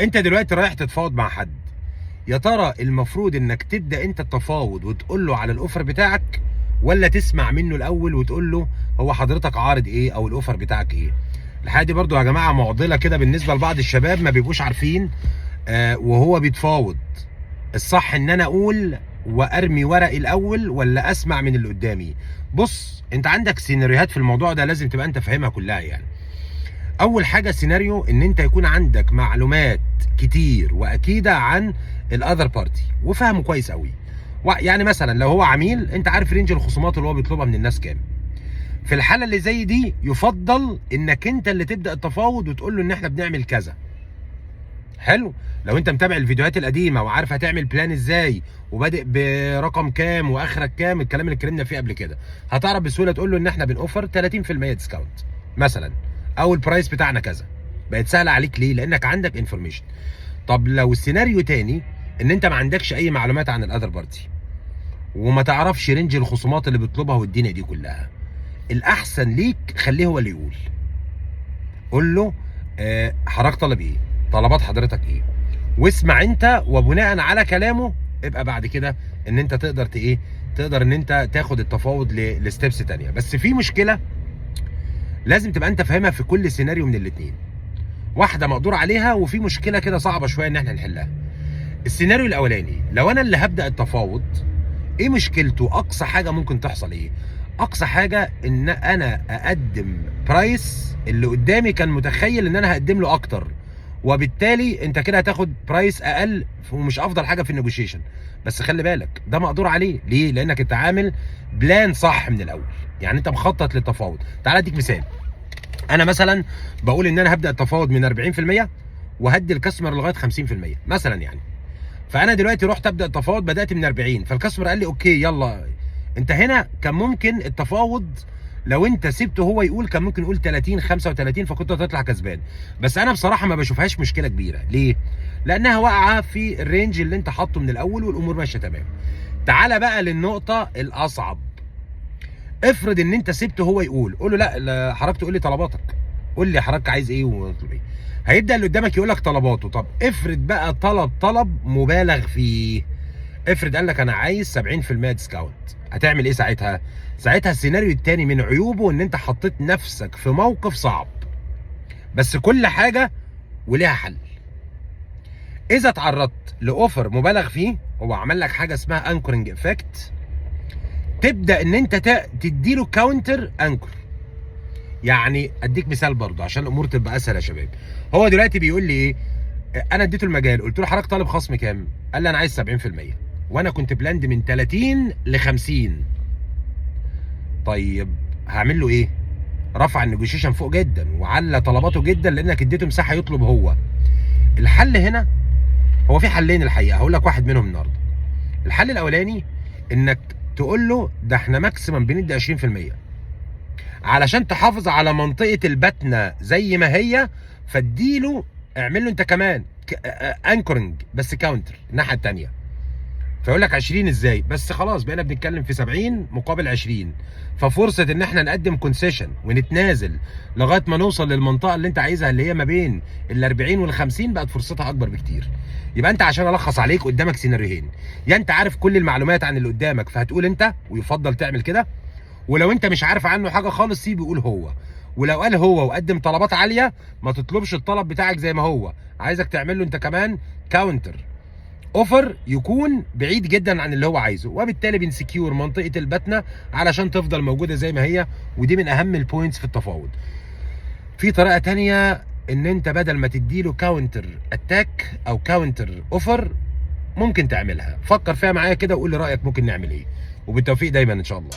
انت دلوقتي رايح تتفاوض مع حد، يا ترى المفروض انك تبدا انت التفاوض وتقول له على الاوفر بتاعك، ولا تسمع منه الاول وتقول له هو حضرتك عارض ايه او الاوفر بتاعك ايه؟ الحقيقه دي برضو يا جماعه معضله كده بالنسبه لبعض الشباب، ما بيبقوش عارفين وهو بيتفاوض الصح ان انا اقول وارمي ورقي الاول ولا اسمع من اللي قدامي. بص، انت عندك سيناريوهات في الموضوع ده لازم تبقى انت فاهمها كلها. يعني اول حاجه سيناريو ان انت يكون عندك معلومات كتير واكيده عن الاذر بارتي وفاهمه كويس قوي. يعني مثلا لو هو عميل، انت عارف رينج الخصومات اللي هو بيطلبها من الناس كام. في الحاله اللي زي دي يفضل انك انت اللي تبدا التفاوض وتقول له ان احنا بنعمل كذا. حلو. لو انت متابع الفيديوهات القديمه وعارف هتعمل بلان ازاي وبادئ برقم كام واخرك كام، الكلام اللي اتكلمنا فيه قبل كده، هتعرف بسهوله تقول له ان احنا بنوفر 30% ديسكاونت مثلا، او البرايس بتاعنا كذا. بقت سهله عليك ليه؟ لانك عندك انفورميشن. طب لو السيناريو تاني ان انت ما عندكش اي معلومات عن الاذر بارتي وما تعرفش رينج الخصومات اللي بيطلبها والدنيا دي كلها، الاحسن ليك خليه هو اللي يقول. قول له حضرتك طالب ايه؟ طلبات حضرتك ايه؟ واسمع انت، وبناء على كلامه ابقى بعد كده ان انت تقدر تقدر ان انت تاخد التفاوض لستبس تانية. بس في مشكله لازم تبقى انت فاهمها في كل سيناريو من الاثنين. واحده مقدور عليها، وفي مشكله كده صعبه شويه ان احنا نحلها. السيناريو الاولاني، لو انا اللي هبدا التفاوض، ايه مشكلته؟ اقصى حاجه ممكن تحصل ايه؟ اقصى حاجه ان انا اقدم برايس اللي قدامي كان متخيل ان انا هقدم له اكتر، وبالتالي انت كده هتاخد برايس اقل، ومش افضل حاجه في النيجوشيشن. بس خلي بالك ده مقدور عليه ليه؟ لانك انت عامل بلان صح من الاول، يعني انت مخطط للتفاوض. تعال اديك مثال. انا مثلا بقول ان انا هبدا التفاوض من 40% وهدي الكاستمر لغايه 50% مثلا يعني. فانا دلوقتي رحت ابدا التفاوض، بدات من 40، فالكاستمر قال لي اوكي يلا. انت هنا كان ممكن التفاوض لو انت سبته هو يقول، كان ممكن يقول 30 35 فكنت هتطلع كسبان. بس انا بصراحه ما بشوفهاش مشكله كبيره. ليه؟ لانها واقعه في الرينج اللي انت حاطه من الاول والامور ماشيه تمام. تعالى بقى للنقطه الاصعب. افرض ان انت سبته هو يقول، قول له لا حضرتك تقول لي طلباتك، قول لي حضرتك عايز ايه واطلب ايه. هيبدا اللي قدامك يقول لك طلباته. طب افرض بقى طلب مبالغ فيه، افرض قال لك انا عايز 70% ديسكاونت، هتعمل ايه ساعتها؟ ساعتها السيناريو الثاني من عيوبه ان انت حطيت نفسك في موقف صعب. بس كل حاجه وليها حل. اذا اتعرضت لاوفر مبالغ فيه، هو عمل لك حاجه اسمها انكورنج افكت، تبدا ان انت تديله كاونتر انكر. يعني اديك مثال برضه عشان الامور تبقى اسهل يا شباب. هو دلوقتي بيقول لي ايه؟ انا اديته المجال، قلت له حضرتك طالب خصم كام؟ قال لي انا عايز 70%، وانا كنت بلاند من 30 ل 50. طيب هعمل له ايه؟ رفع النيجوشيشن فوق جدا وعلى طلباته جدا لانك اديته مساحه يطلب هو. الحل هنا هو في حلين الحقيقه، هقول لك واحد منهم النهارده. الحل الاولاني انك تقول له ده احنا ماكسيمم بندي 20% علشان تحافظ على منطقه البتنه زي ما هي، فاديله اعمل له انت كمان انكورنج بس كاونتر الناحيه الثانيه. فيقول لك 20 ازاي؟ بس خلاص بقينا بنتكلم في 70 مقابل 20، ففرصه ان احنا نقدم كونسيشن ونتنازل لغايه ما نوصل للمنطقه اللي انت عايزها اللي هي ما بين ال 40 وال 50 بقت فرصتها اكبر بكتير. يبقى انت عشان الخص عليك قدامك سيناريوهين، يا انت عارف كل المعلومات عن اللي قدامك فهتقول انت، ويفضل تعمل كده. ولو انت مش عارف عنه حاجه خالص سيبه يقول هو. ولو قال هو وقدم طلبات عاليه، ما تطلبش الطلب بتاعك زي ما هو، عايزك تعمل له انت كمان كاونتر اوفر يكون بعيد جدا عن اللي هو عايزه، وبالتالي بنسكيور منطقه البتنه علشان تفضل موجوده زي ما هي. ودي من اهم البوينتس في التفاوض. في طريقه تانية، ان انت بدل ما تديله كاونتر اتاك او كاونتر اوفر ممكن تعملها. فكر فيها معايا كده وقول لي رايك ممكن نعمل ايه. وبالتوفيق دايما ان شاء الله.